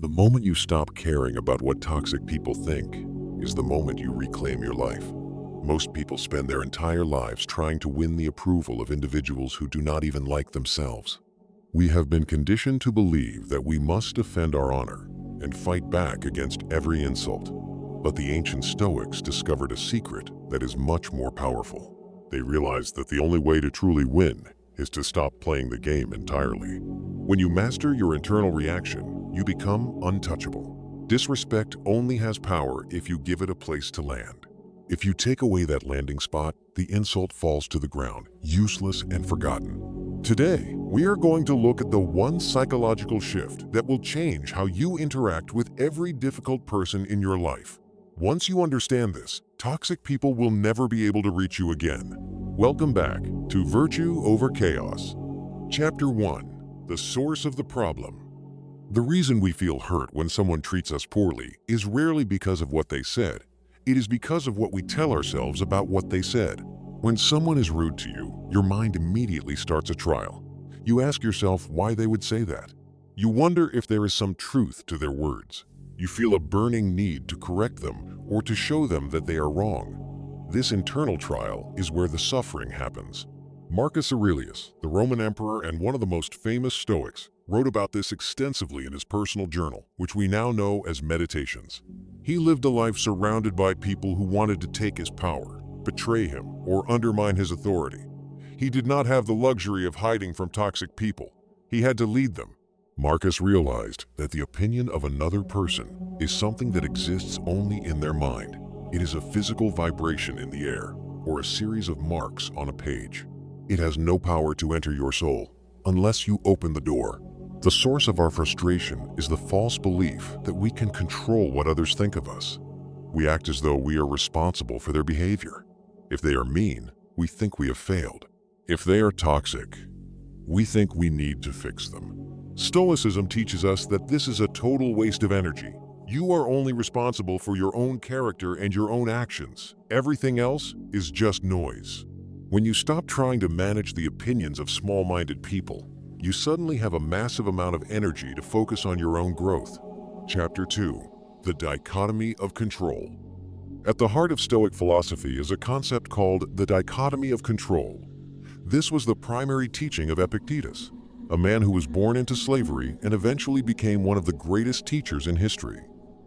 The moment you stop caring about what toxic people think is the moment you reclaim your life. Most people spend their entire lives trying to win the approval of individuals who do not even like themselves. We have been conditioned to believe that we must defend our honor and fight back against every insult. But the ancient Stoics discovered a secret that is much more powerful. They realized that the only way to truly win is to stop playing the game entirely. When you master your internal reaction, you become untouchable. Disrespect only has power if you give it a place to land. If you take away that landing spot, the insult falls to the ground, useless and forgotten. Today, we are going to look at the one psychological shift that will change how you interact with every difficult person in your life. Once you understand this, toxic people will never be able to reach you again. Welcome back to Virtue Over Chaos. Chapter 1. The Source of the Problem. The reason we feel hurt when someone treats us poorly is rarely because of what they said. It is because of what we tell ourselves about what they said. When someone is rude to you, your mind immediately starts a trial. You ask yourself why they would say that. You wonder if there is some truth to their words. You feel a burning need to correct them or to show them that they are wrong. This internal trial is where the suffering happens. Marcus Aurelius, the Roman emperor and one of the most famous Stoics, wrote about this extensively in his personal journal, which we now know as Meditations. He lived a life surrounded by people who wanted to take his power, betray him, or undermine his authority. He did not have the luxury of hiding from toxic people. He had to lead them. Marcus realized that the opinion of another person is something that exists only in their mind. It is a physical vibration in the air, or a series of marks on a page. It has no power to enter your soul unless you open the door. The source of our frustration is the false belief that we can control what others think of us. We act as though we are responsible for their behavior. If they are mean, we think we have failed. If they are toxic, we think we need to fix them. Stoicism teaches us that this is a total waste of energy. You are only responsible for your own character and your own actions. Everything else is just noise. When you stop trying to manage the opinions of small-minded people, you suddenly have a massive amount of energy to focus on your own growth. Chapter 2. The Dichotomy of Control. At the heart of Stoic philosophy is a concept called the dichotomy of control. This was the primary teaching of Epictetus, a man who was born into slavery and eventually became one of the greatest teachers in history.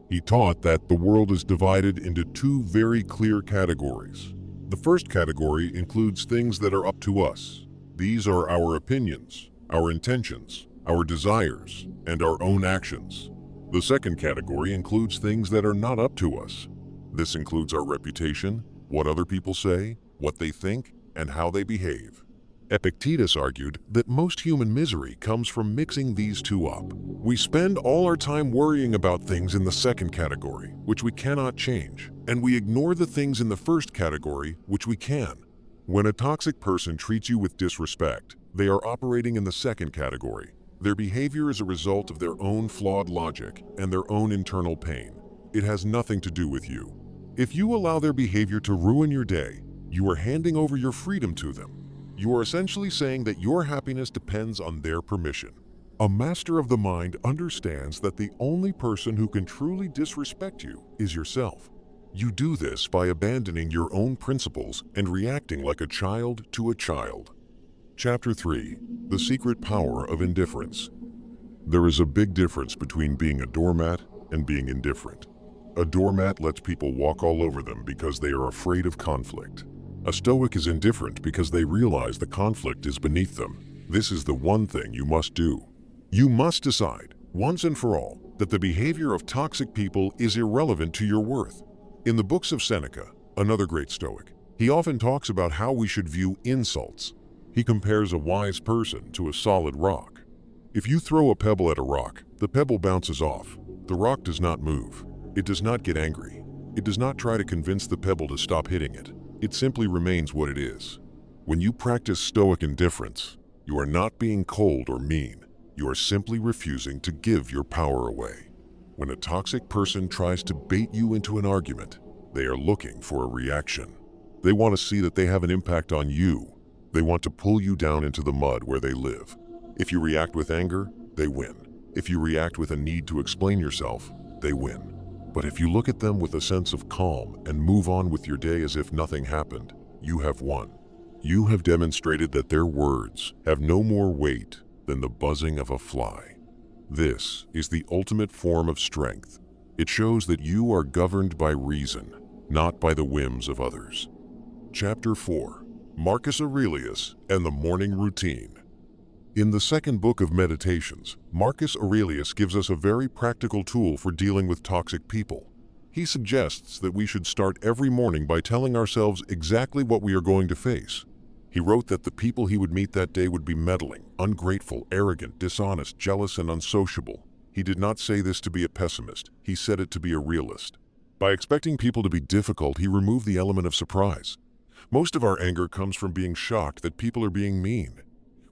He taught that the world is divided into two very clear categories. The first category includes things that are up to us. These are our opinions, our intentions, our desires, and our own actions. The second category includes things that are not up to us. This includes our reputation, what other people say, what they think, and how they behave. Epictetus argued that most human misery comes from mixing these two up. We spend all our time worrying about things in the second category, which we cannot change, and we ignore the things in the first category, which we can. When a toxic person treats you with disrespect, they are operating in the second category. Their behavior is a result of their own flawed logic and their own internal pain. It has nothing to do with you. If you allow their behavior to ruin your day, you are handing over your freedom to them. You are essentially saying that your happiness depends on their permission. A master of the mind understands that the only person who can truly disrespect you is yourself. You do this by abandoning your own principles and reacting like a child to a child. Chapter 3. The Secret Power of Indifference. There is a big difference between being a doormat and being indifferent. A doormat lets people walk all over them because they are afraid of conflict. A Stoic is indifferent because they realize the conflict is beneath them. This is the one thing you must do. You must decide, once and for all, that the behavior of toxic people is irrelevant to your worth. In the books of Seneca, another great Stoic, he often talks about how we should view insults. He compares a wise person to a solid rock. If you throw a pebble at a rock, the pebble bounces off. The rock does not move. It does not get angry. It does not try to convince the pebble to stop hitting it. It simply remains what it is. When you practice Stoic indifference, you are not being cold or mean. You are simply refusing to give your power away. When a toxic person tries to bait you into an argument, they are looking for a reaction. They want to see that they have an impact on you. They want to pull you down into the mud where they live. If you react with anger, they win. If you react with a need to explain yourself, they win. But if you look at them with a sense of calm and move on with your day as if nothing happened, you have won. You have demonstrated that their words have no more weight than the buzzing of a fly. This is the ultimate form of strength. It shows that you are governed by reason, not by the whims of others. Chapter 4. Marcus Aurelius and the Morning Routine. In the second book of Meditations, Marcus Aurelius gives us a very practical tool for dealing with toxic people. He suggests that we should start every morning by telling ourselves exactly what we are going to face. He wrote that the people he would meet that day would be meddling, ungrateful, arrogant, dishonest, jealous, and unsociable. He did not say this to be a pessimist, he said it to be a realist. By expecting people to be difficult, he removed the element of surprise. Most of our anger comes from being shocked that people are being mean.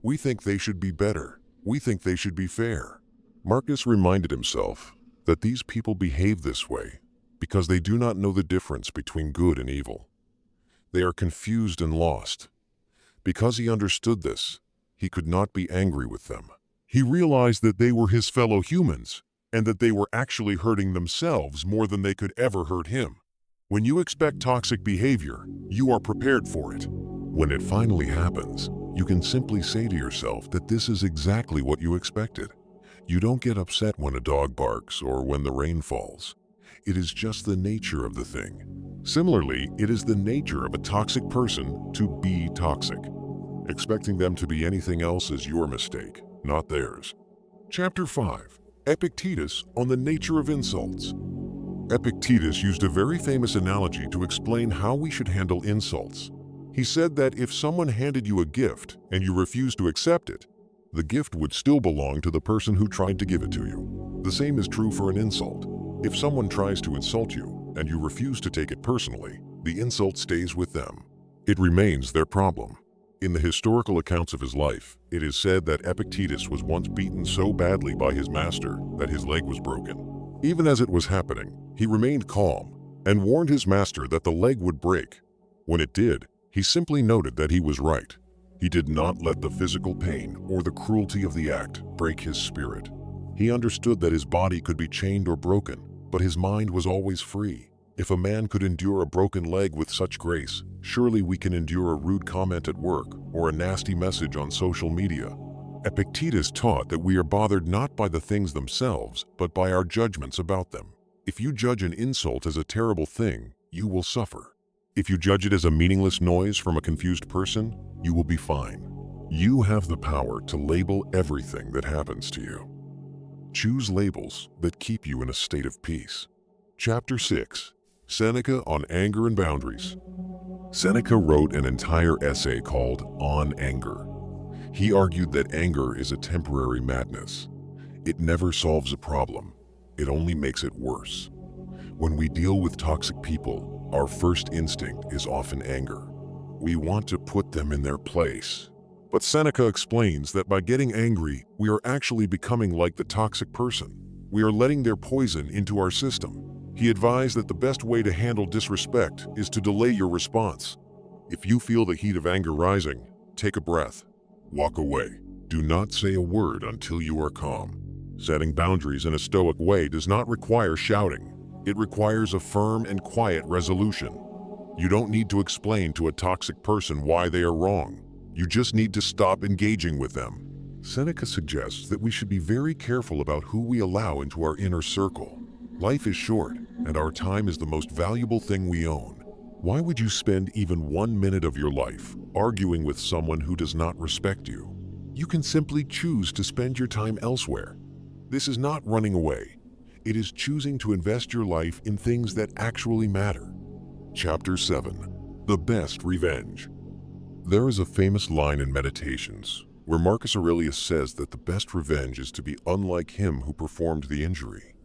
We think they should be better. We think they should be fair. Marcus reminded himself that these people behave this way because they do not know the difference between good and evil. They are confused and lost. Because he understood this, he could not be angry with them. He realized that they were his fellow humans and that they were actually hurting themselves more than they could ever hurt him. When you expect toxic behavior, you are prepared for it. When it finally happens, you can simply say to yourself that this is exactly what you expected. You don't get upset when a dog barks or when the rain falls. It is just the nature of the thing. Similarly, it is the nature of a toxic person to be toxic. Expecting them to be anything else is your mistake, not theirs. Chapter 5. Epictetus on the nature of insults. Epictetus used a very famous analogy to explain how we should handle insults. He said that if someone handed you a gift and you refused to accept it, the gift would still belong to the person who tried to give it to you. The same is true for an insult. If someone tries to insult you and you refuse to take it personally, the insult stays with them. It remains their problem. In the historical accounts of his life, it is said that Epictetus was once beaten so badly by his master that his leg was broken. Even as it was happening, he remained calm and warned his master that the leg would break. When it did, he simply noted that he was right. He did not let the physical pain or the cruelty of the act break his spirit. He understood that his body could be chained or broken, but his mind was always free. If a man could endure a broken leg with such grace, surely we can endure a rude comment at work or a nasty message on social media. Epictetus taught that we are bothered not by the things themselves, but by our judgments about them. If you judge an insult as a terrible thing, you will suffer. If you judge it as a meaningless noise from a confused person, you will be fine. You have the power to label everything that happens to you. Choose labels that keep you in a state of peace. Chapter 6. Seneca on Anger and Boundaries. Seneca wrote an entire essay called On Anger. He argued that anger is a temporary madness. It never solves a problem. It only makes it worse. When we deal with toxic people, our first instinct is often anger. We want to put them in their place. But Seneca explains that by getting angry, we are actually becoming like the toxic person. We are letting their poison into our system. He advised that the best way to handle disrespect is to delay your response. If you feel the heat of anger rising, take a breath. Walk away. Do not say a word until you are calm. Setting boundaries in a stoic way does not require shouting. It requires a firm and quiet resolution. You don't need to explain to a toxic person why they are wrong. You just need to stop engaging with them. Seneca suggests that we should be very careful about who we allow into our inner circle. Life is short, and our time is the most valuable thing we own. Why would you spend even 1 minute of your life arguing with someone who does not respect you? You can simply choose to spend your time elsewhere. This is not running away. It is choosing to invest your life in things that actually matter. Chapter 7. The Best Revenge. There is a famous line in Meditations where Marcus Aurelius says that the best revenge is to be unlike him who performed the injury.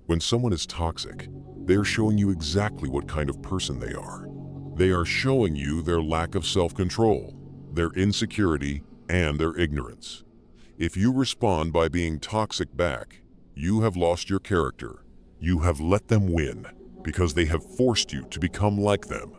When someone is toxic, they are showing you exactly what kind of person they are. They are showing you their lack of self-control, their insecurity, and their ignorance. If you respond by being toxic back, you have lost your character. You have let them win because they have forced you to become like them.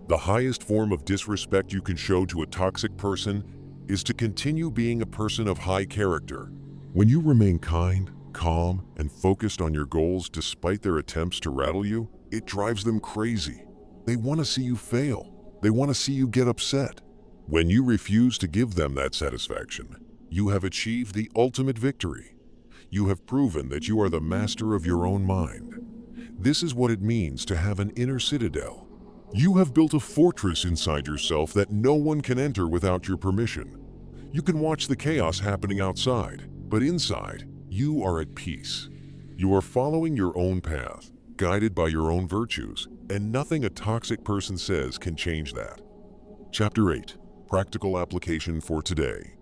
The highest form of disrespect you can show to a toxic person is to continue being a person of high character. When you remain kind, calm, and focused on your goals despite their attempts to rattle you, it drives them crazy. They want to see you fail. They want to see you get upset. When you refuse to give them that satisfaction, you have achieved the ultimate victory. You have proven that you are the master of your own mind. This is what it means to have an inner citadel. You have built a fortress inside yourself that no one can enter without your permission. You can watch the chaos happening outside, but inside, you are at peace. You are following your own path, guided by your own virtues, and nothing a toxic person says can change that. Chapter 8. Practical application for today.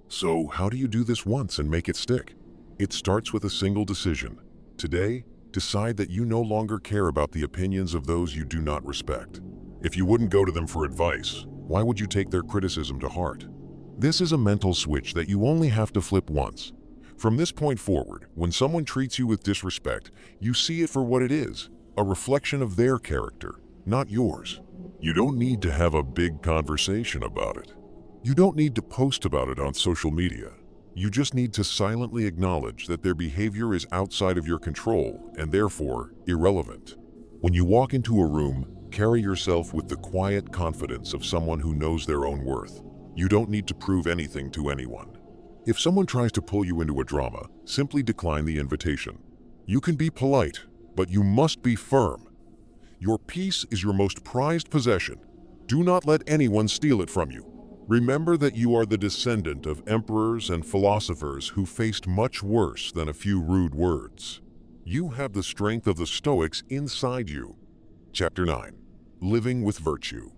So, how do you do this once and make it stick? It starts with a single decision. Today, decide that you no longer care about the opinions of those you do not respect. If you wouldn't go to them for advice, why would you take their criticism to heart? This is a mental switch that you only have to flip once. From this point forward, when someone treats you with disrespect, you see it for what it is, a reflection of their character, not yours. You don't need to have a big conversation about it. You don't need to post about it on social media. You just need to silently acknowledge that their behavior is outside of your control and therefore irrelevant. When you walk into a room, carry yourself with the quiet confidence of someone who knows their own worth. You don't need to prove anything to anyone. If someone tries to pull you into a drama, simply decline the invitation. You can be polite, but you must be firm. Your peace is your most prized possession. Do not let anyone steal it from you. Remember that you are the descendant of emperors and philosophers who faced much worse than a few rude words. You have the strength of the Stoics inside you. Chapter 9. Living with Virtue.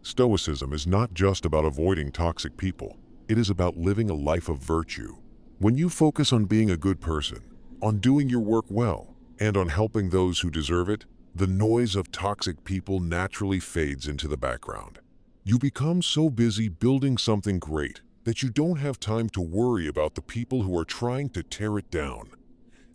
Stoicism is not just about avoiding toxic people. It is about living a life of virtue. When you focus on being a good person, on doing your work well, and on helping those who deserve it, the noise of toxic people naturally fades into the background. You become so busy building something great that you don't have time to worry about the people who are trying to tear it down.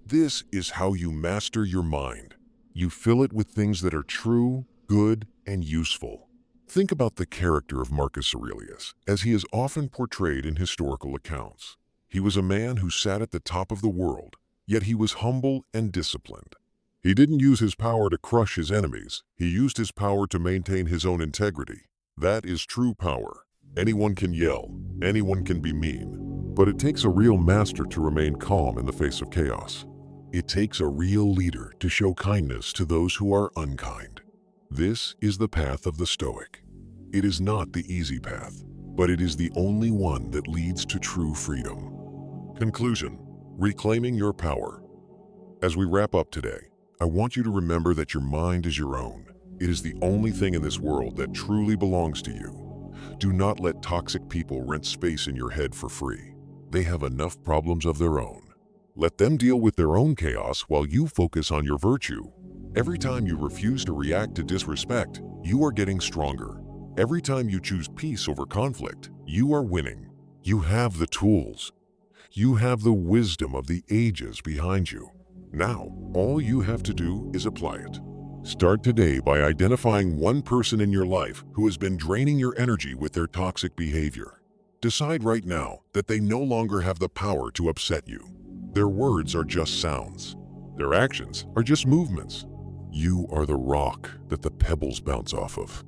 This is how you master your mind. You fill it with things that are true, good, and useful. Think about the character of Marcus Aurelius, as he is often portrayed in historical accounts. He was a man who sat at the top of the world, yet he was humble and disciplined. He didn't use his power to crush his enemies. He used his power to maintain his own integrity. That is true power. Anyone can yell, anyone can be mean, but it takes a real master to remain calm in the face of chaos. It takes a real leader to show kindness to those who are unkind. This is the path of the Stoic. It is not the easy path, but it is the only one that leads to true freedom. Conclusion: reclaiming your power. As we wrap up today, I want you to remember that your mind is your own. It is the only thing in this world that truly belongs to you. Do not let toxic people rent space in your head for free. They have enough problems of their own. Let them deal with their own chaos while you focus on your virtue. Every time you refuse to react to disrespect, you are getting stronger. Every time you choose peace over conflict, you are winning. You have the tools. You have the wisdom of the ages behind you. Now, all you have to do is apply it. Start today by identifying one person in your life who has been draining your energy with their toxic behavior. Decide right now that they no longer have the power to upset you. Their words are just sounds. Their actions are just movements. You are the rock that the pebbles bounce off of.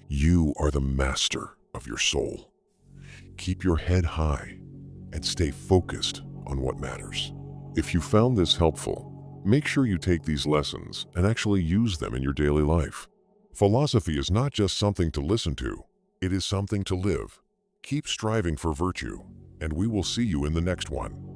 You are the master of your soul. Keep your head high and stay focused on what matters. If you found this helpful, make sure you take these lessons and actually use them in your daily life. Philosophy is not just something to listen to, it is something to live. Keep striving for virtue, and we will see you in the next one.